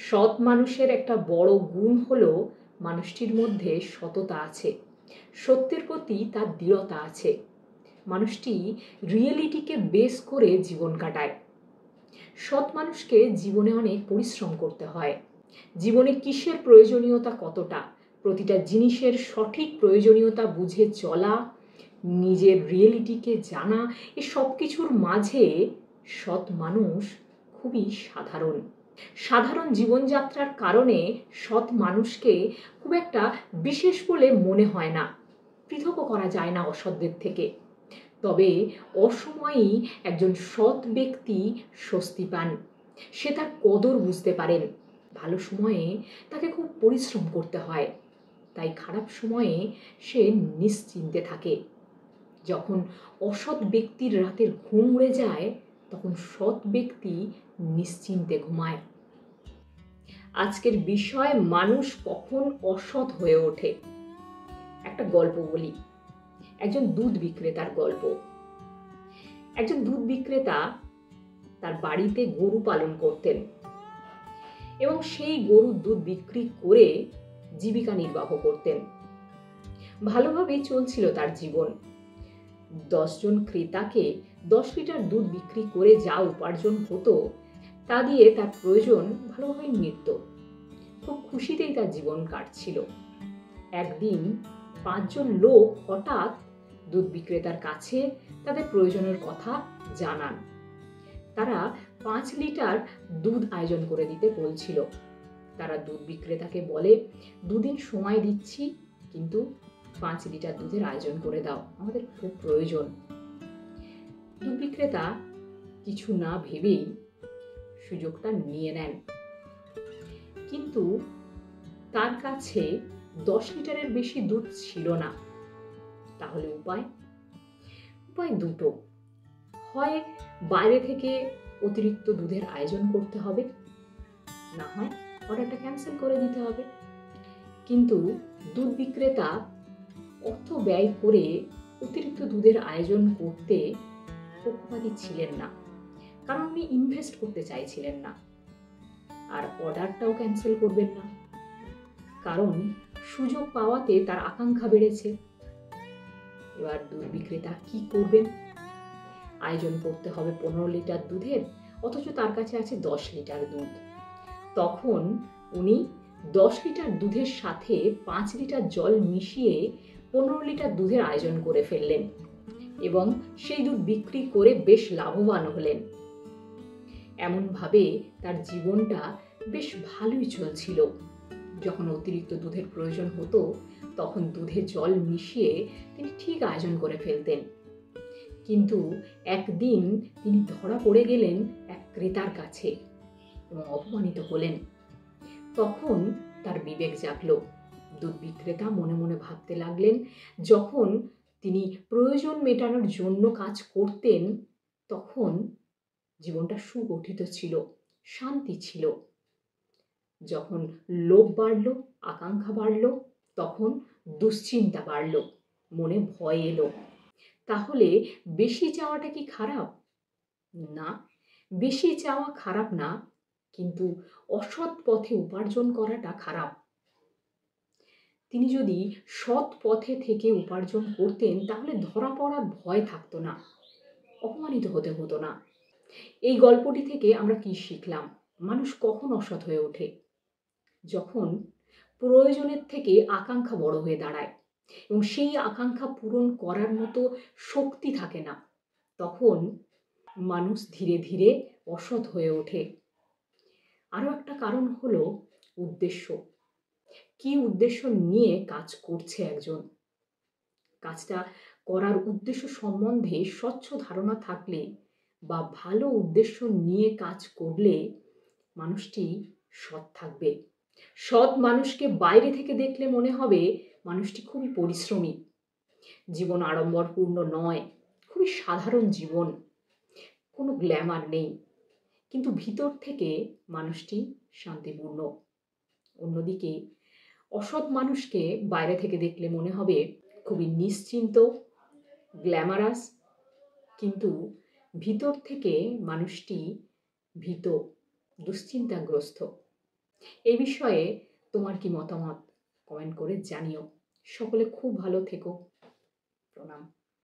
সৎ মানুষের একটা বড় গুণ হলো মানুষটির মধ্যে সততা আছে, সত্যের প্রতি তার দৃঢ়তা আছে। মানুষটি রিয়েলিটিকে বেস করে জীবন কাটায়। সৎ মানুষকে জীবনে অনেক পরিশ্রম করতে হয়। জীবনে কিসের প্রয়োজনীয়তা কতটা, প্রতিটা জিনিসের সঠিক প্রয়োজনীয়তা বুঝে চলা, নিজের রিয়েলিটিকে জানা, এ সব কিছুর মাঝে সৎ মানুষ খুবই সাধারণ। সাধারণ জীবনযাত্রার কারণে সৎ মানুষকে খুব একটা বিশেষ বলে মনে হয় না, পৃথকও করা যায় না অসৎদের থেকে। তবে অসময়েই একজন সৎ ব্যক্তি স্বস্তি পান, সে তার কদর বুঝতে পারেন। ভালো সময়ে তাকে খুব পরিশ্রম করতে হয়, তাই খারাপ সময়ে সে নিশ্চিন্তে থাকে। যখন অসৎ ব্যক্তির রাতের ঘুম উড়ে যায়, তখন সৎ ব্যক্তি নিশ্চিন্তে ঘুমায়। আজকের বিষয়, মানুষ কখন অসৎ হয়ে ওঠে। একটা গল্প বলি, একজন দুধ বিক্রেতার গল্প। একজন দুধ বিক্রেতা তার বাড়িতে গরু পালন করতেন এবং সেই গরুর দুধ বিক্রি করে জীবিকা নির্বাহ করতেন। ভালোভাবেই চলছিল তার জীবন। 10 জন ক্রেতাকে 10 লিটার দুধ বিক্রি করে যা উপার্জন হতো, তা দিয়ে তার প্রয়োজন ভালোভাবেই মিটত। খুব খুশিতেই তার জীবন কাটছিল। একদিন 5 জন লোক হঠাৎ দুধ বিক্রেতার কাছে তাদের প্রয়োজনের কথা জানান। তারা 5 লিটার দুধ আয়োজন করে দিতে বলছিল। তারা দুধ বিক্রেতাকে বলে, 2 দিন সময় দিচ্ছি, কিন্তু 5 লিটার দুধের আয়োজন করে দাও, আমাদের খুব প্রয়োজন। দুধ বিক্রেতা কিছু না ভেবেই সুযোগটা নিয়ে নেন, কিন্তু তার কাছে 10 লিটারের বেশি দুধ ছিল না। তাহলে উপায় দুটো। হয় বাইরে থেকে অতিরিক্ত দুধের আয়োজন করতে হবে, না হয় অর্ডারটা ক্যান্সেল করে দিতে হবে। কিন্তু দুধ বিক্রেতা অর্থ ব্যয় করে অতিরিক্ত দুধের আয়োজন করতে পক্ষপাতী ছিলেন না, কারণ উনি ইনভেস্ট করতে চাইছিলেন না। আর অর্ডারটাও ক্যান্সেল করবেন না, কারণ সুযোগ পাওয়াতে তার আকাঙ্ক্ষা বেড়েছে। এবার দুধ বিক্রেতা কি করবেন? আয়োজন করতে হবে 15 লিটার দুধের, অথচ তার কাছে আছে 10 লিটার দুধ। তখন উনি 10 লিটার দুধের সাথে 5 লিটার জল মিশিয়ে 15 লিটার দুধের আয়োজন করে ফেললেন এবং সেই দুধ বিক্রি করে বেশ লাভবান হলেন। এমনভাবে তার জীবনটা বেশ ভালোই চলছিল। যখন অতিরিক্ত দুধের প্রয়োজন হতো, তখন দুধে জল মিশিয়ে তিনি ঠিক আয়োজন করে ফেলতেন। কিন্তু একদিন তিনি ধরা পড়ে গেলেন এক ক্রেতার কাছে এবং অপমানিত হলেন। তখন তার বিবেক জাগল। দুধ বিক্রেতা মনে মনে ভাবতে লাগলেন, যখন তিনি প্রয়োজন মেটানোর জন্য কাজ করতেন, তখন জীবনটা সুগঠিত ছিল, শান্তি ছিল। যখন লোভ বাড়ল, আকাঙ্ক্ষা বাড়ল, তখন দুশ্চিন্তা বাড়ল, মনে ভয় এলো। তাহলে বেশি চাওয়াটা কি খারাপ? না, বেশি চাওয়া খারাপ না, কিন্তু অসৎ পথে উপার্জন করাটা খারাপ। তিনি যদি সৎ পথে থেকে উপার্জন করতেন, তাহলে ধরা পড়ার ভয় থাকতো না, অপমানিত হতে হতো না। এই গল্পটি থেকে আমরা কি শিখলাম? মানুষ কখন অসৎ হয়ে ওঠে? যখন প্রয়োজনের থেকে আকাঙ্ক্ষা বড় হয়ে দাঁড়ায় এবং সেই আকাঙ্ক্ষা পূরণ করার মতো শক্তি থাকে না, তখন মানুষ ধীরে ধীরে অসৎ হয়ে ওঠে। আরও একটা কারণ হলো উদ্দেশ্য। কি উদ্দেশ্য নিয়ে কাজ করছে একজন? কাজটা করার উদ্দেশ্য সম্বন্ধে স্বচ্ছ ধারণা থাকলে বা ভালো উদ্দেশ্য নিয়ে কাজ করলে মানুষটি সৎ থাকবে। সৎ মানুষকে বাইরে থেকে দেখলে মনে হবে মানুষটি খুবই পরিশ্রমী, জীবন আড়ম্বরপূর্ণ নয়, খুবই সাধারণ জীবন, কোনো গ্ল্যামার নেই, কিন্তু ভিতর থেকে মানুষটি শান্তিপূর্ণ। অন্যদিকে অসৎ মানুষকে বাইরে থেকে দেখলে মনে হবে খুবই নিশ্চিন্ত, গ্ল্যামারাস, কিন্তু ভিতর থেকে মানুষটি ভীত, দুশ্চিন্তাগ্রস্ত। এই বিষয়ে তোমার কি মতামত কমেন্ট করে জানিও। সকলে খুব ভালো থেকো। প্রণাম।